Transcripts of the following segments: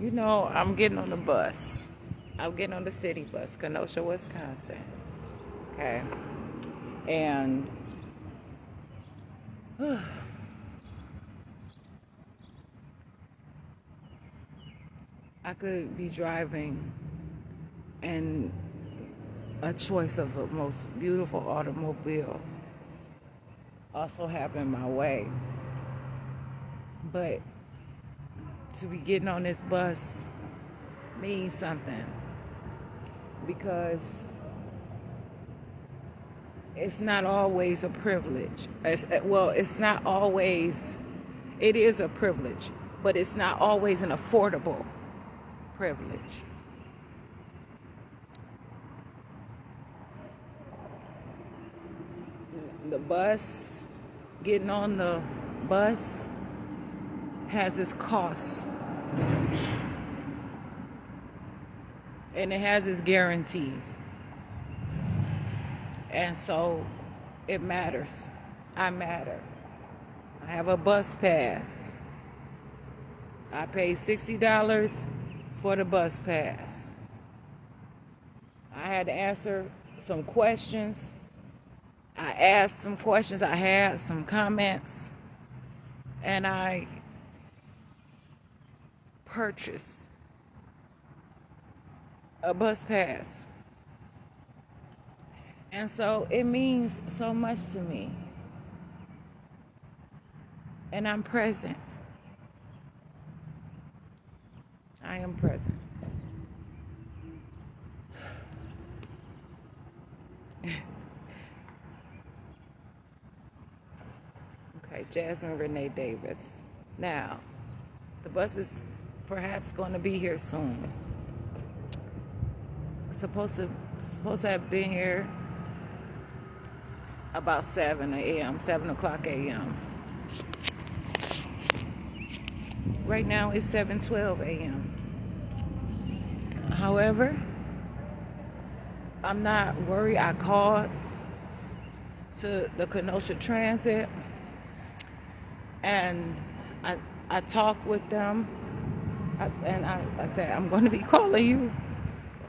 You know, I'm getting on the bus. I'm getting on the city bus, Kenosha, Wisconsin. Okay. And I could be driving and a choice of the most beautiful automobile also happen my way. But to be getting on this bus means something because it's not always a privilege. It's not always, it is a privilege, but it's not always an affordable privilege. The bus, getting on the bus has its costs. And it has its guarantee. And so it matters. I matter. I have a bus pass. I paid $60 for the bus pass. I had to answer some questions. I asked some questions. I had some comments. And I purchased a bus pass. And so it means so much to me. And I'm present. I am present. Okay, Jasmine Renee Davis. Now, the bus is perhaps going to be here soon. Supposed to have been here about 7 a.m., 7 o'clock a.m. Right now it's 7:12 a.m. However, I'm not worried. I called to the Kenosha Transit and I talked with them and I said, I'm going to be calling you.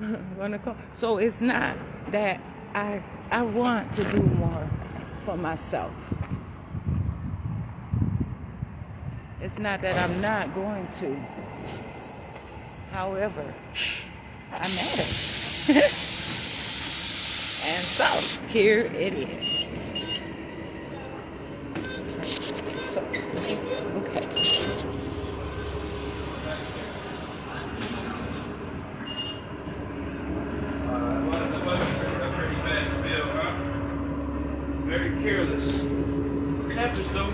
I'm going to call. So it's not that I want to do more for myself. It's not that I'm not going to. However, I matter. And so, here it is. So, okay. Very careless. Happens though.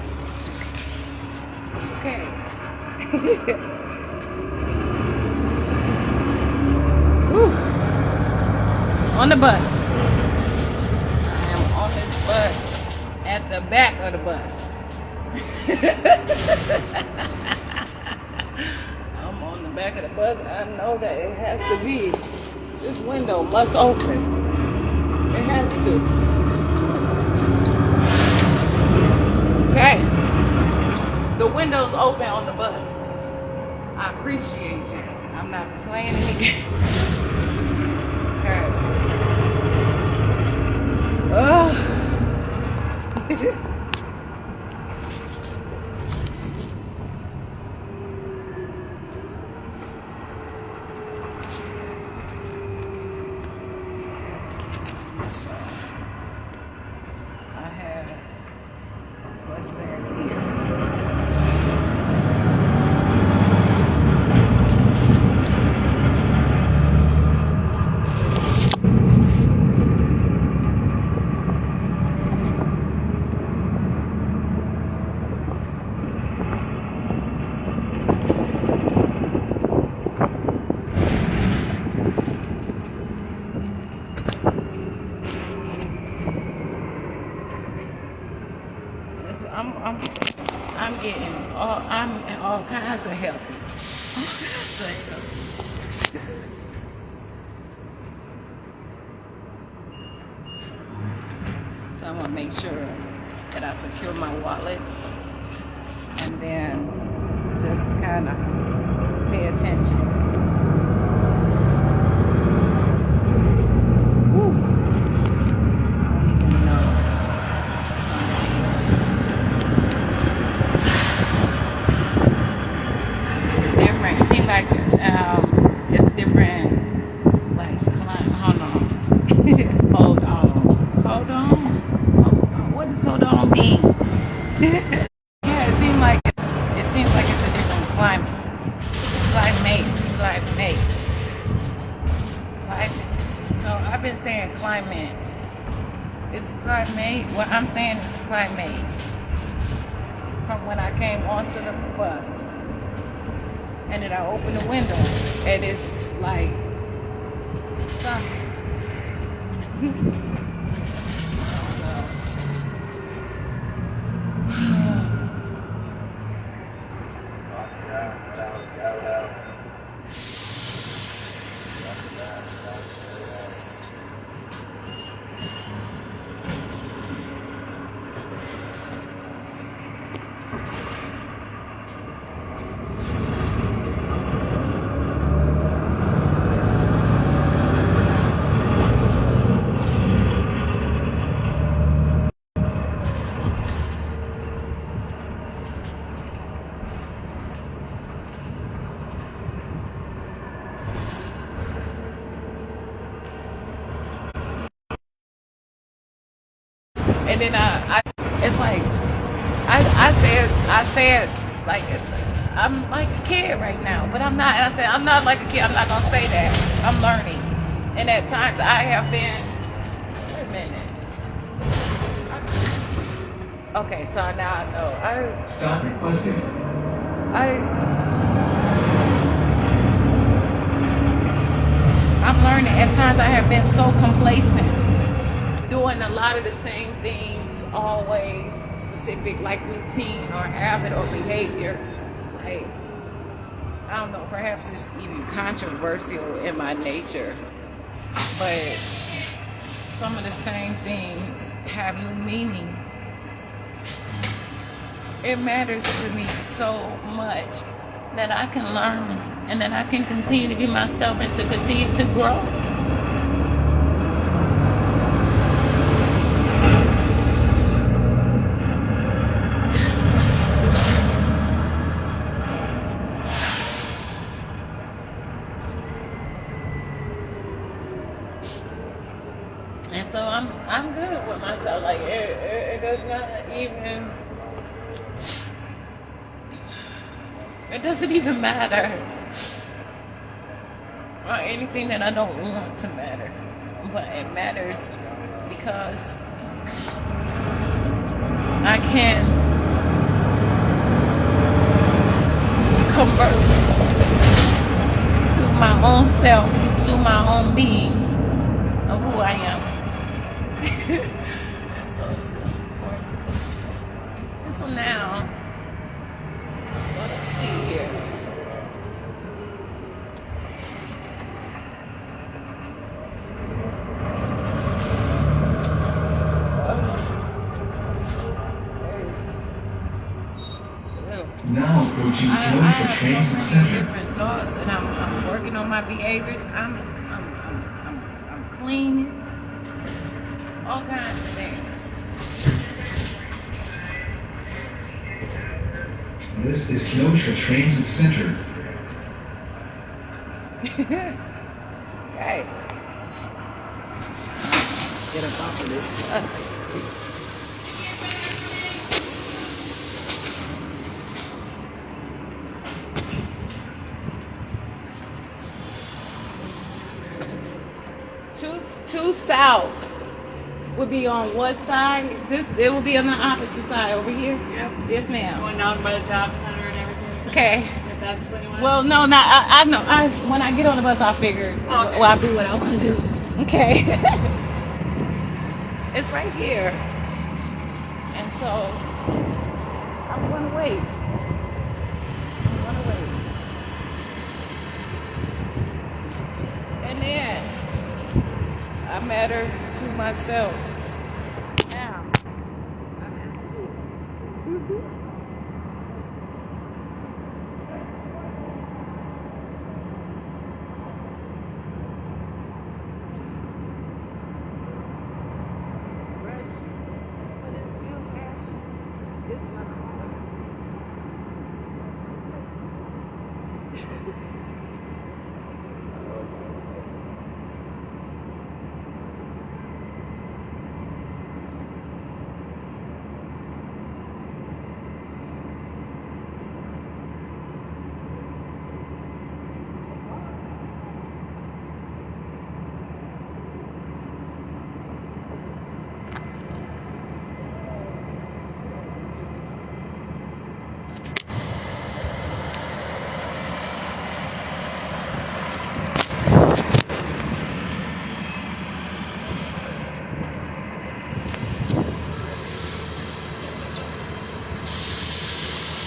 Okay. On the bus. I am on this bus at the back of the bus. I'm on the back of the bus. I know that it has to be. This window must open. It has to. Okay. The window's open on the bus. I appreciate that. I'm not playing any games. Okay. So, I have bus bags here. So I'm getting all kinds of help. So I'm gonna make sure that I secure my wallet and then just kind of pay attention. Woo. I don't even know some things. It's different. It seems like it's different. Like, hold on. Hold on. Hold on. What does hold on mean? Yeah, it seems like it's a different climate. Climate. So I've been saying climate. It's climate. What I'm saying is climate. From when I came onto the bus, and then I opened the window, and it's like something. And then it's like I said like I'm like a kid right now, but I'm not. And I said I'm not like a kid. I'm not gonna say that. I'm learning, and at times I have been. Wait a minute. Okay, so now I know. Stop requesting. I'm learning. At times I have been so complacent, doing a lot of the same things, always specific, like routine or habit or behavior. Like, I don't know, perhaps it's even controversial in my nature, but some of the same things have new meaning. It matters to me so much that I can learn and that I can continue to be myself and to continue to grow. And so I'm good with myself. Like it does not even. It doesn't even matter, or anything that I don't want to matter, but it matters because I can converse through my own self, through my own being of who I am. So it's really important. And so now, let's see here. Now approaching I Georgia have so Transit many Center. different thoughts, and I'm working on my behaviors. I'm cleaning, all kinds of things. This is Kenosha Transit Center. Right. Get up off of this bus. Two south would be on what side? It will be on the opposite side over here. Yep. Yes, ma'am. Going down by the job center and everything. Okay. If that's what you want. Well, no, not. I know. When I get on the bus, I figure. Okay. Well, I'll do what I want to do. Okay. It's right here, and so I'm gonna wait. And then I matter to myself. Now, I have to.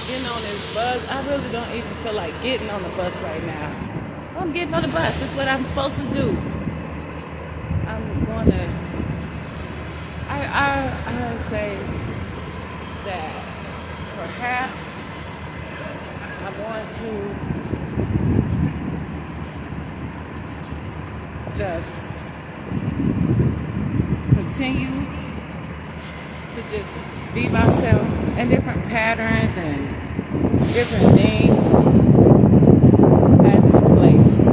Getting on this bus, I really don't even feel like getting on the bus right now. I'm getting on the bus. That's what I'm supposed to do. I'm gonna. I say that perhaps I want to just continue to just be myself in different patterns and different things as its place.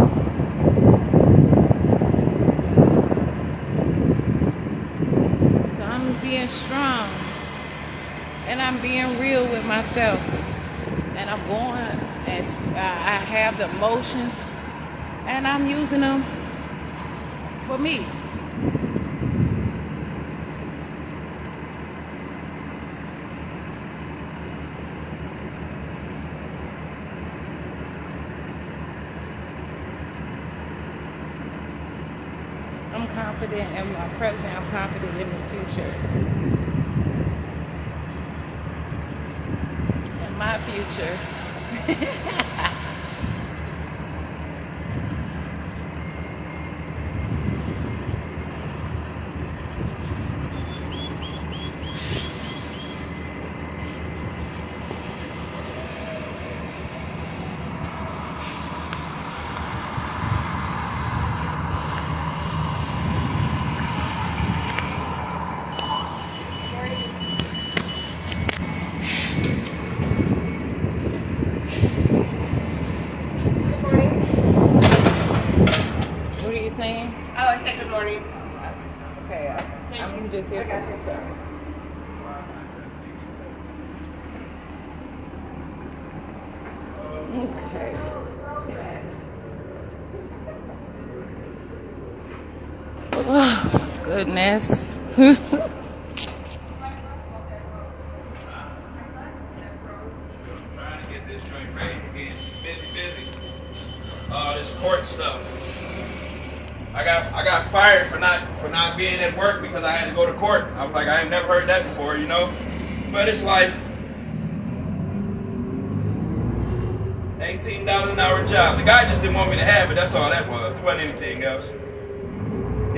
So I'm being strong and I'm being real with myself, and I'm going as I have the emotions and I'm using them for me. I'm confident in my present. I'm confident in the future. In my future. What are you saying? Oh, I said good morning. Okay, I'm just here for you, sir. Okay. Oh, goodness. Trying to get this joint ready again. Busy. This court stuff. I got fired for not being at work because I had to go to court. I was like, I ain't never heard that before, you know? But it's life. $18 an hour job. The guy just didn't want me to have it. That's all that was. It wasn't anything else.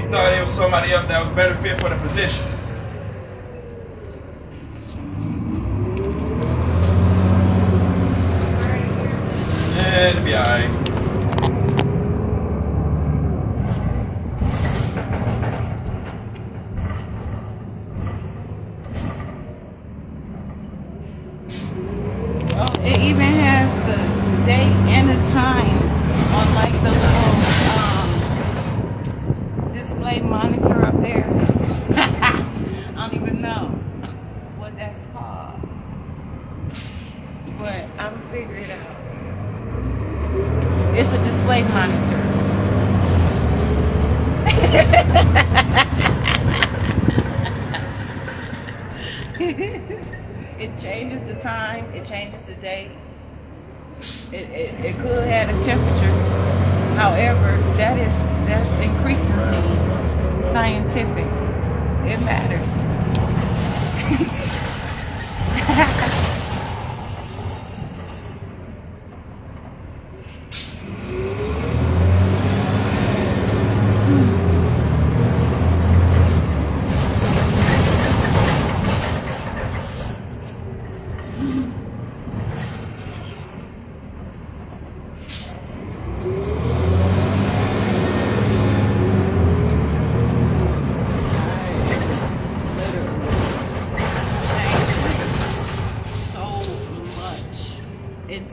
He thought it was somebody else that was better fit for the position. Yeah, it'll be alright. Well, it even has the date and the time on like the little display monitor up there. I don't even know what that's called, but I'm gonna figure it out. It's a display monitor. It changes the time, it changes the date. It could have a temperature. However, that's increasingly scientific. It matters.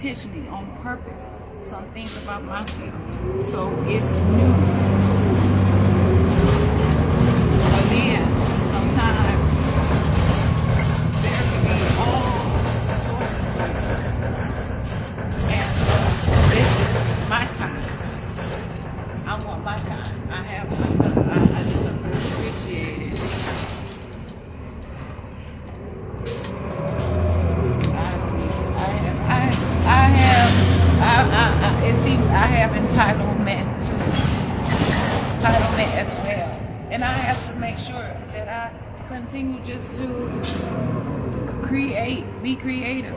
intentionally, on purpose, some things about myself. So it's new. Again, sometimes there can be all sorts of things. And so this is my time. I want my time. I have my time. I just appreciate it. It seems I have entitlement as well, and I have to make sure that I continue just to be creative,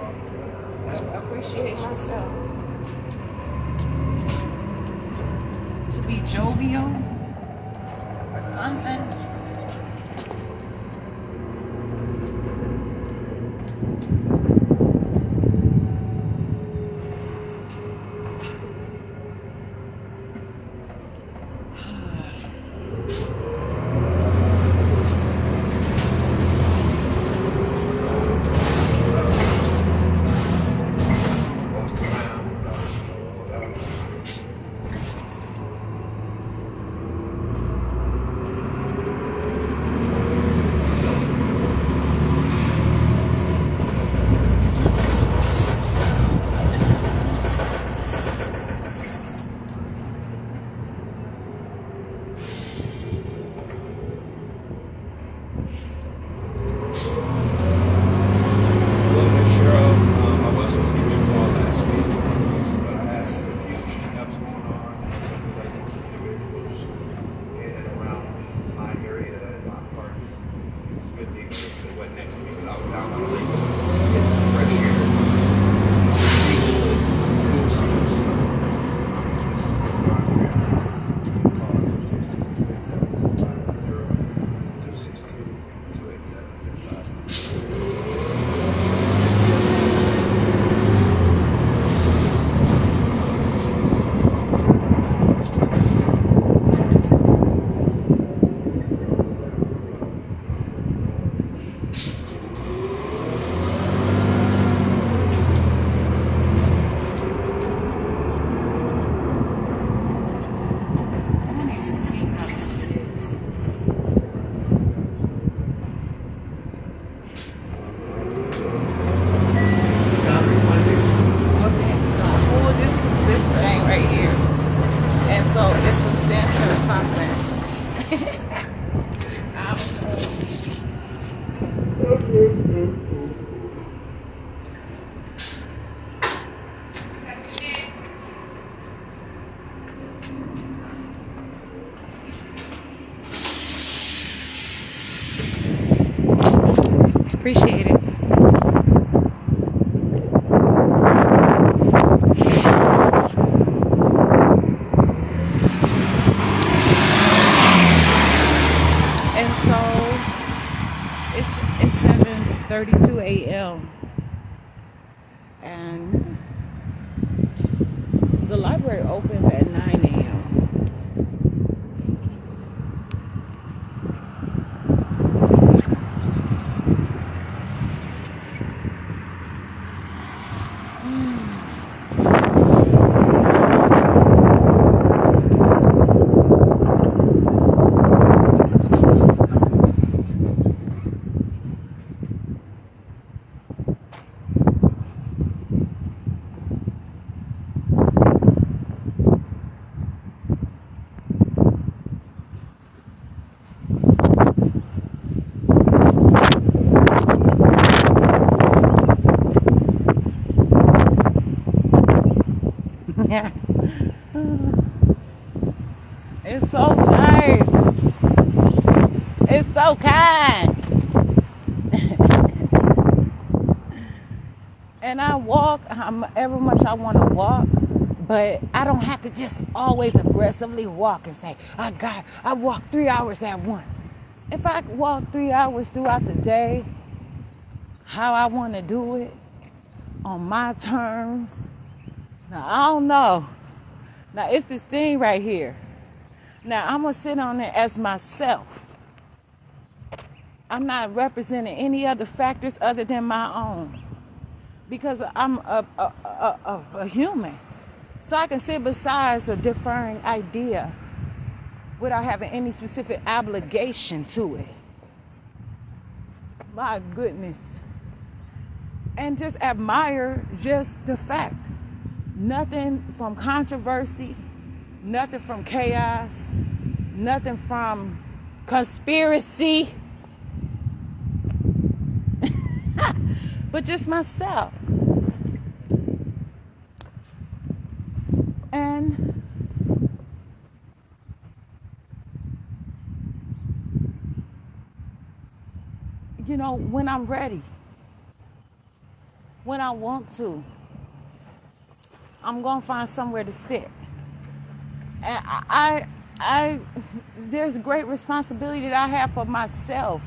appreciate myself, to be jovial or something. Appreciate it. And so it's 7:32 a.m. and the library opens at 9 a.m. Yeah. It's so nice. It's so kind. And I walk however much I want to walk, but I don't have to just always aggressively walk and say, I walk 3 hours at once. If I walk 3 hours throughout the day, how I want to do it, on my terms, now, I don't know. Now, it's this thing right here. Now, I'm going to sit on it as myself. I'm not representing any other factors other than my own. because I'm a human. So I can sit beside a differing idea without having any specific obligation to it. My goodness. And just admire just the fact. Nothing from controversy, nothing from chaos, nothing from conspiracy, but just myself. And you know, when I'm ready, when I want to, I'm gonna find somewhere to sit. And I there's great responsibility that I have for myself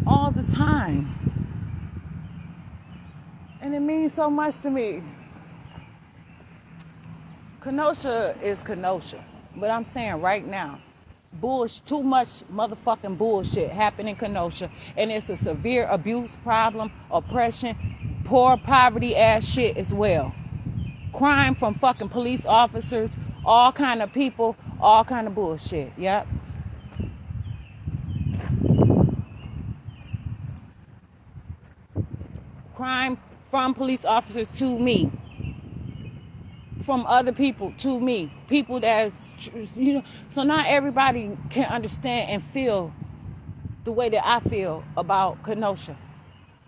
all the time. And it means so much to me. Kenosha is Kenosha. But I'm saying right now, too much motherfucking bullshit happening in Kenosha. And it's a severe abuse problem, oppression, poor poverty ass shit as well. Crime from fucking police officers, all kind of people, all kind of bullshit. Yep. Crime from police officers to me, from other people to me, people that's, you know, so not everybody can understand and feel the way that I feel about Kenosha.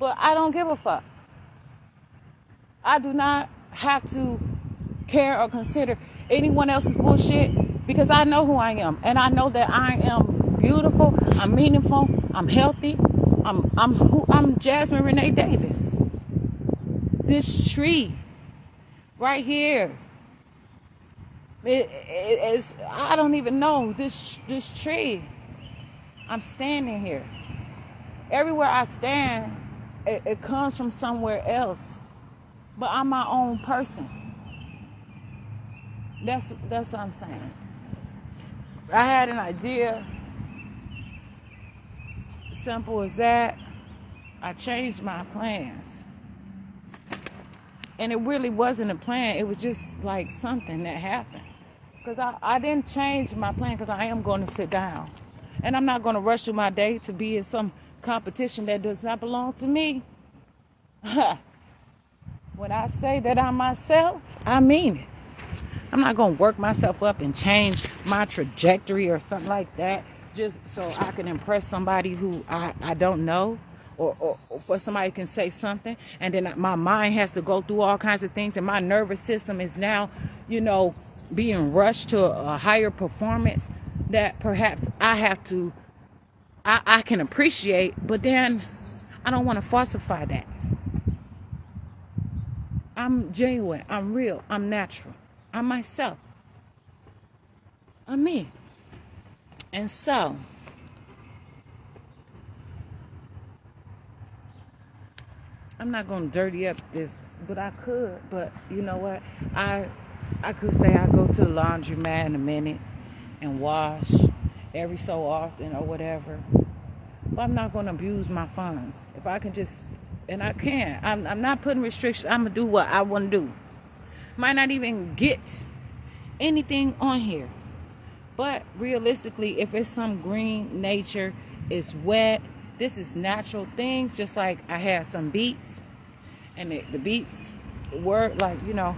But I don't give a fuck. I do not have to care or consider anyone else's bullshit, because I know who I am, and I know that I am beautiful, I'm meaningful, I'm healthy, I'm Jasmine Renee Davis. This tree right here, it is, I don't even know, this tree, I'm standing here. Everywhere I stand, it comes from somewhere else, but I'm my own person. That's what I'm saying. I had an idea, simple as that. I changed my plans. And it really wasn't a plan. It was just like something that happened. Because I didn't change my plan, because I am going to sit down. And I'm not going to rush through my day to be in some competition that does not belong to me. When I say that I'm myself, I mean it. I'm not going to work myself up and change my trajectory or something like that just so I can impress somebody who I don't know. Or for somebody can say something, and then my mind has to go through all kinds of things, and my nervous system is now, you know, being rushed to a higher performance that perhaps I have to, I can appreciate, but then I don't want to falsify that. I'm genuine, I'm real, I'm natural, I'm myself, I'm me. And so I'm not going to dirty up this, but I could. But you know what? I could say I go to the laundromat in a minute and wash every so often or whatever. But I'm not going to abuse my funds. If I can just, and I can. I'm not putting restrictions. I'm going to do what I want to do. Might not even get anything on here. But realistically, if it's some green nature, it's wet, this is natural things, just like I had some beets, and the beets were like, you know,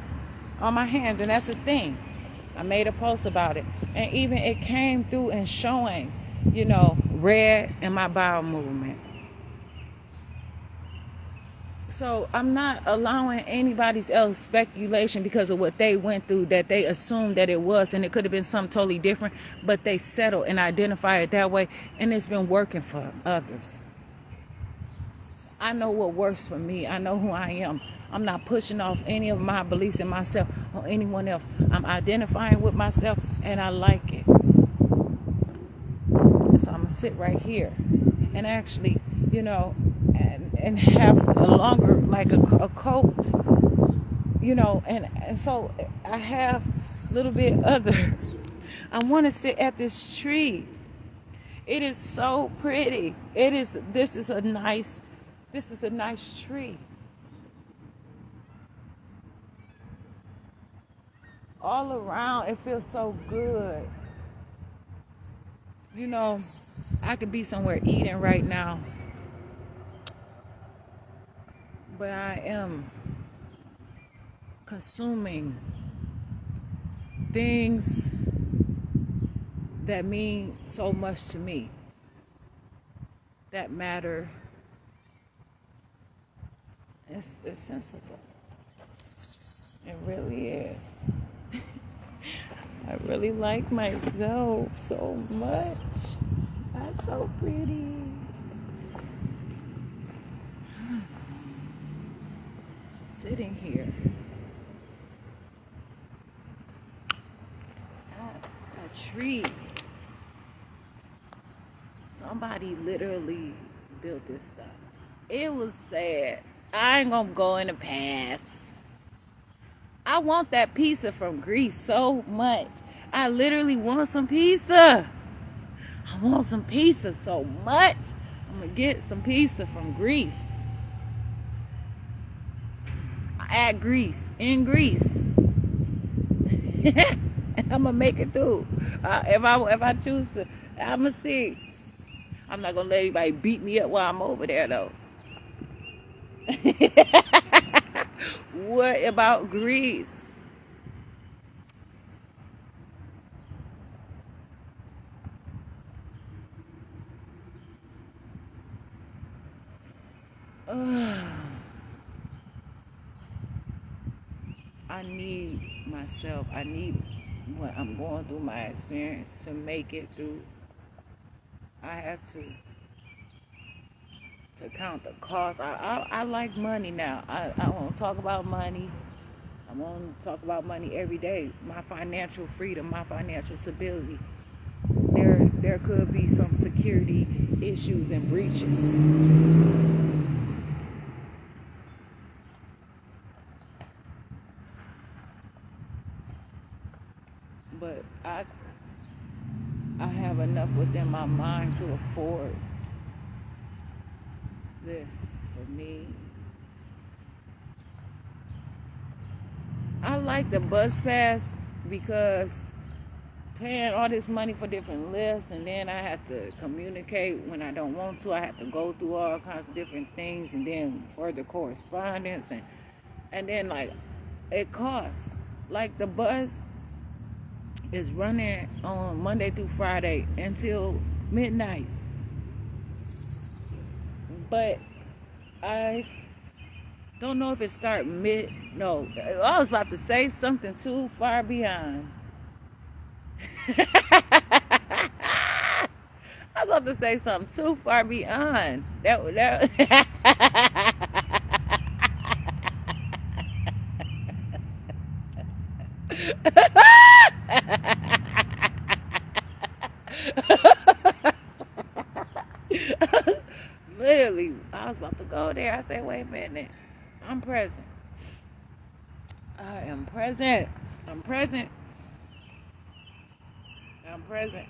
on my hands, and that's the thing. I made a post about it, and even it came through and showing, you know, red in my bowel movement. So I'm not allowing anybody's else speculation because of what they went through, that they assumed that it was, and it could have been something totally different, but they settle and identify it that way, and it's been working for others. I know what works for me. I know who I am. I'm not pushing off any of my beliefs in myself on anyone else. I'm identifying with myself, and I like it. So I'm going to sit right here and actually, you know, and have a longer, like a coat, you know, and so I have a little bit other. I want to sit at this tree. It is so pretty. This is a nice tree. all around, it feels so good. You know, I could be somewhere eating right now, but I am consuming things that mean so much to me, that matter. It's sensible. It really is. I really like myself so much. I'm so pretty. Sitting here at a tree. Somebody literally built this stuff. It was sad. I ain't gonna go in the past. I want that pizza from Greece so much. I literally want some pizza. I want some pizza so much. I'm gonna get some pizza from Greece. At Greece, in Greece. And I'm gonna make it through. If I choose to, I'm gonna see. I'm not gonna let anybody beat me up while I'm over there though. What about Greece? I need myself. I need what I'm going through, my experience, to make it through. I have to count the cost. I like money now. I want to talk about money. I want to talk about money every day. My financial freedom, my financial stability. There could be some security issues and breaches. But I have enough within my mind to afford this for me. I like the bus pass because paying all this money for different lifts, and then I have to communicate when I don't want to. I have to go through all kinds of different things, and then further correspondence, and then like it costs. Like the bus is running on Monday through Friday until midnight. But I don't know if it starts no, I was about to say something too far beyond. I was about to say something too far beyond. That Literally, I was about to go there. I said, wait a minute. I'm present. I am present. I'm present. I'm present.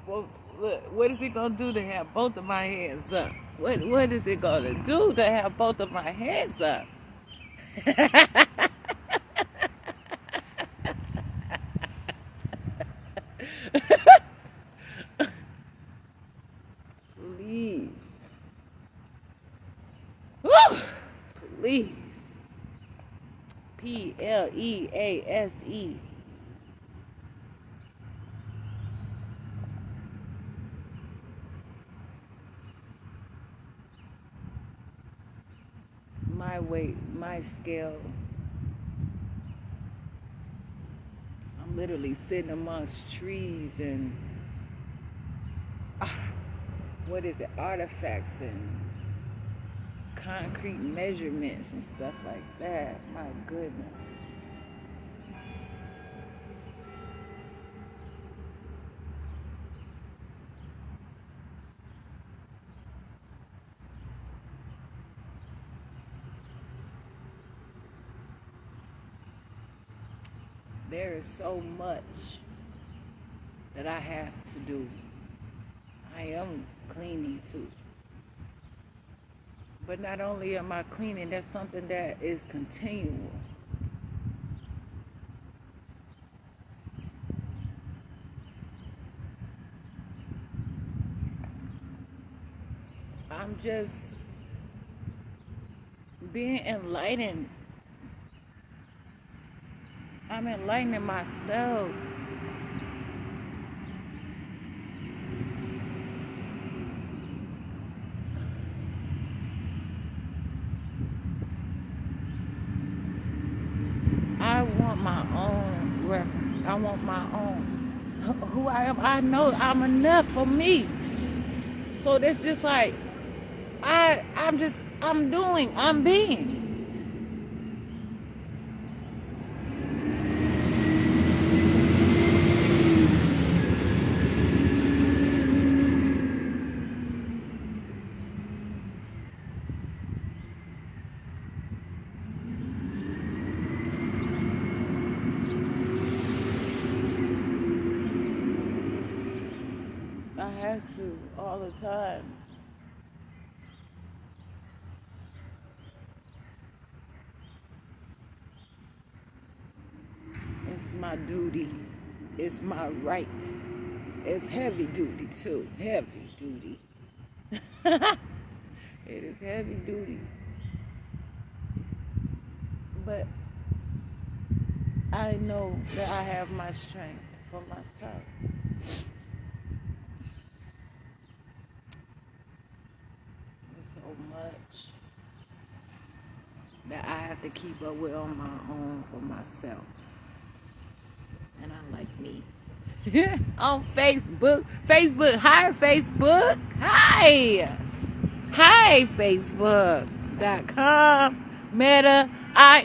Well, look, what is it going to do to have both of my hands up? What is it going to do to have both of my hands up? Please. Woo! Please. Please. My weight, my scale. I'm literally sitting amongst trees and what is it, artifacts and concrete measurements and stuff like that. My goodness. There is so much that I have to do. I am cleaning too. But not only am I cleaning, that's something that is continual. I'm just being enlightened. I'm enlightening myself. I want my own reference. I want my own who I am. I know I'm enough for me. So it's just like I'm being. I had to all the time. It's my duty. It's my right. It's heavy duty too. Heavy duty. It is heavy duty. But I know that I have my strength for myself. So much that I have to keep up with on my own for myself. And I like me. On Facebook. Hi Facebook. Hi Facebook.com. Meta. I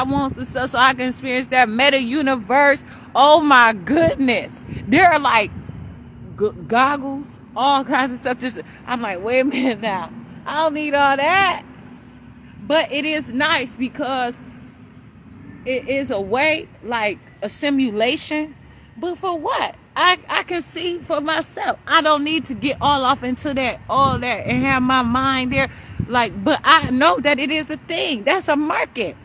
want the stuff so I can experience that meta universe. Oh my goodness. There are like goggles, all kinds of stuff. Just I'm like, wait a minute now. I don't need all that. But it is nice because it is a way, like a simulation. But for what? I can see for myself. I don't need to get all off into all that and have my mind there. Like, but I know that it is a thing. That's a market.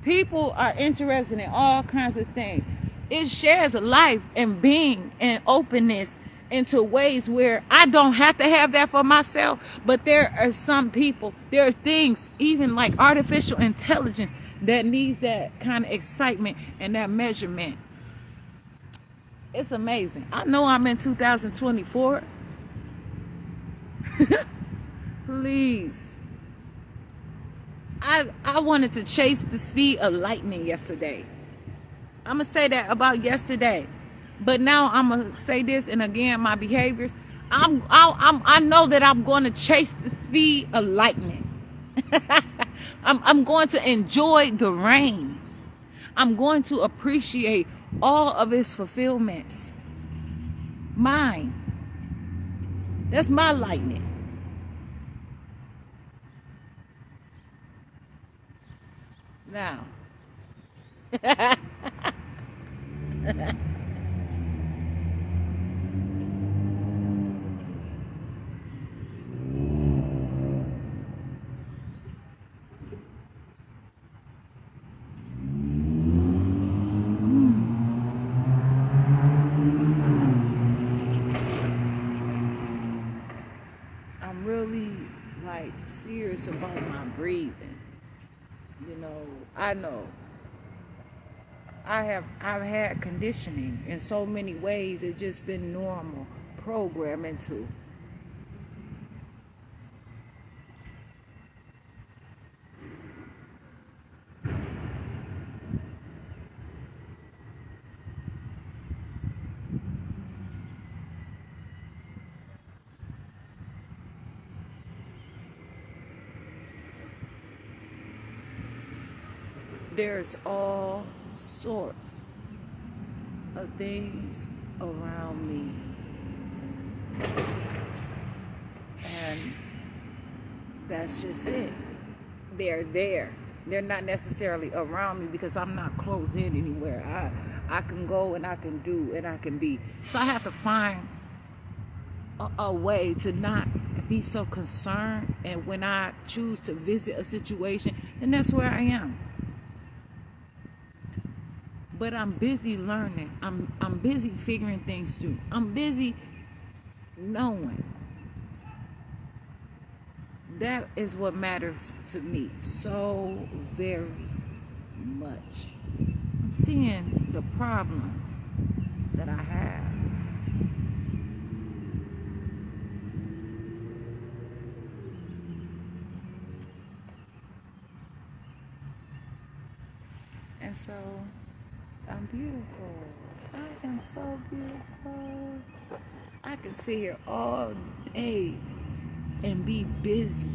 People are interested in all kinds of things. It shares life and being and openness into ways where I don't have to have that for myself. But there are some people, there are things, even like artificial intelligence, that needs that kind of excitement and that measurement. It's amazing. I know I'm in 2024. Please. I wanted to chase the speed of lightning yesterday. I'm going to say that about yesterday. But now I'm going to say this, and again, my behaviors. I know that I'm going to chase the speed of lightning. I'm going to enjoy the rain. I'm going to appreciate all of its fulfillments. Mine. That's my lightning. Now. I'm really like serious about my breathing. You know, I know I've had conditioning in so many ways. It's just been normal programming to. There's all sorts of things around me, and that's just it. They're there. They're not necessarily around me because I'm not closed in anywhere. I can go and I can do and I can be. So I have to find a way to not be so concerned, and when I choose to visit a situation, then that's where I am. But I'm busy learning. I'm busy figuring things through. I'm busy knowing. That is what matters to me so very much. I'm seeing the problems that I have. And so, I'm beautiful. I am so beautiful. I can sit here all day and be busy.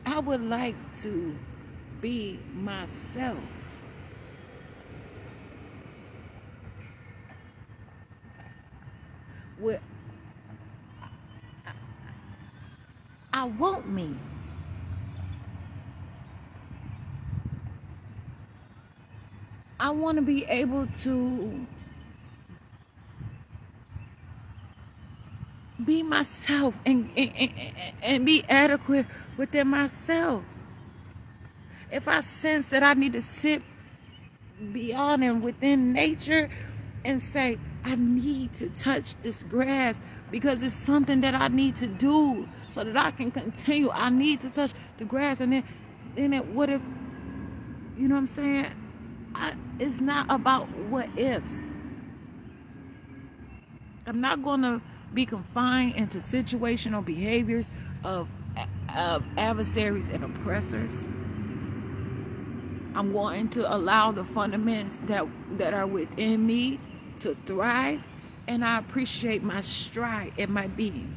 I would like to be myself. With I want me. I want to be able to be myself and be adequate within myself. If I sense that I need to sit beyond and within nature and say, I need to touch this grass because it's something that I need to do so that I can continue. I need to touch the grass. And then it would have, you know what I'm saying? It's not about what ifs. I'm not going to be confined into situational behaviors of adversaries and oppressors. I'm going to allow the fundamentals that are within me to thrive, and I appreciate my stride and my being.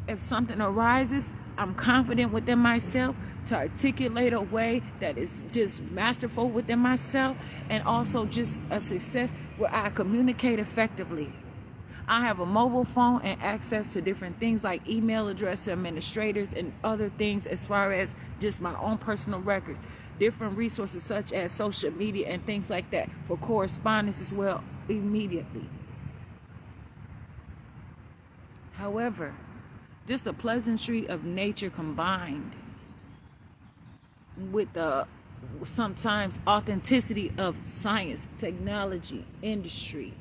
If something arises, I'm confident within myself to articulate a way that is just masterful within myself, and also just a success where I communicate effectively. I have a mobile phone and access to different things like email address to administrators and other things as far as just my own personal records. Different resources such as social media and things like that for correspondence as well immediately. However, just a pleasantry of nature combined with the sometimes authenticity of science, technology, industry,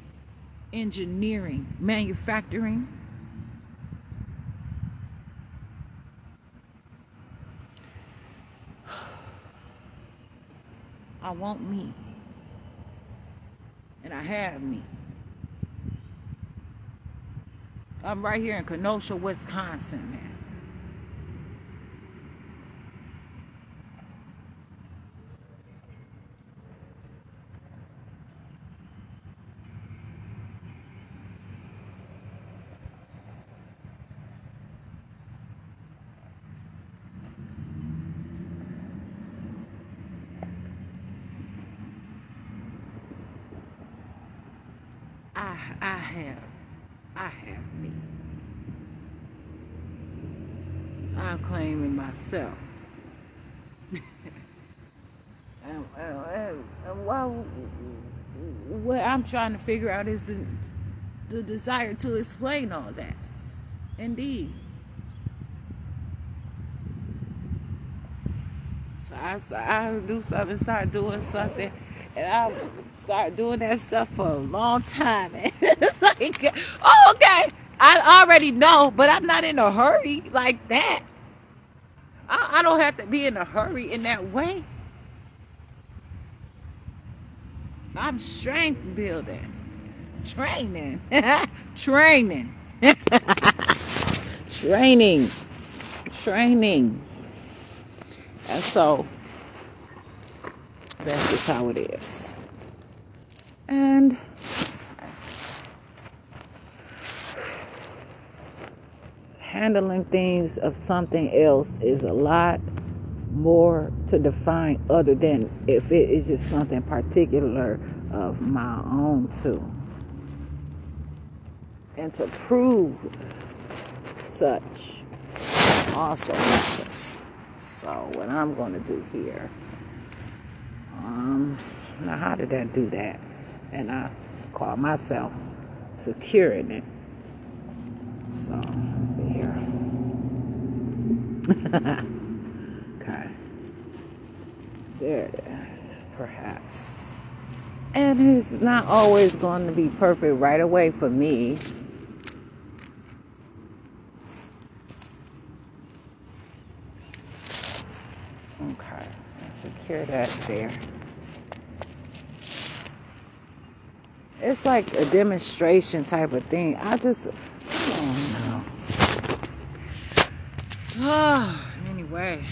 engineering, manufacturing. I want me. And I have me. I'm right here in Kenosha, Wisconsin, man. I have me. I'm claiming myself. What I'm trying to figure out is the desire to explain all that. Indeed. So I do something, start doing something, and I start doing that stuff for a long time. And it's like, oh, okay, I already know, but I'm not in a hurry like that. I don't have to be in a hurry in that way. I'm strength building, training, training, training. And so that's just how it is. And handling things of something else is a lot more to define other than if it is just something particular of my own too. And to prove such also matters. So what I'm going to do here, now how did I do that? And I call myself securing it. So let's see here. Okay, there it is. Perhaps And it's not always going to be perfect right away for me. Okay, let's secure that there. It's like a demonstration type of thing. I don't know. Anyway.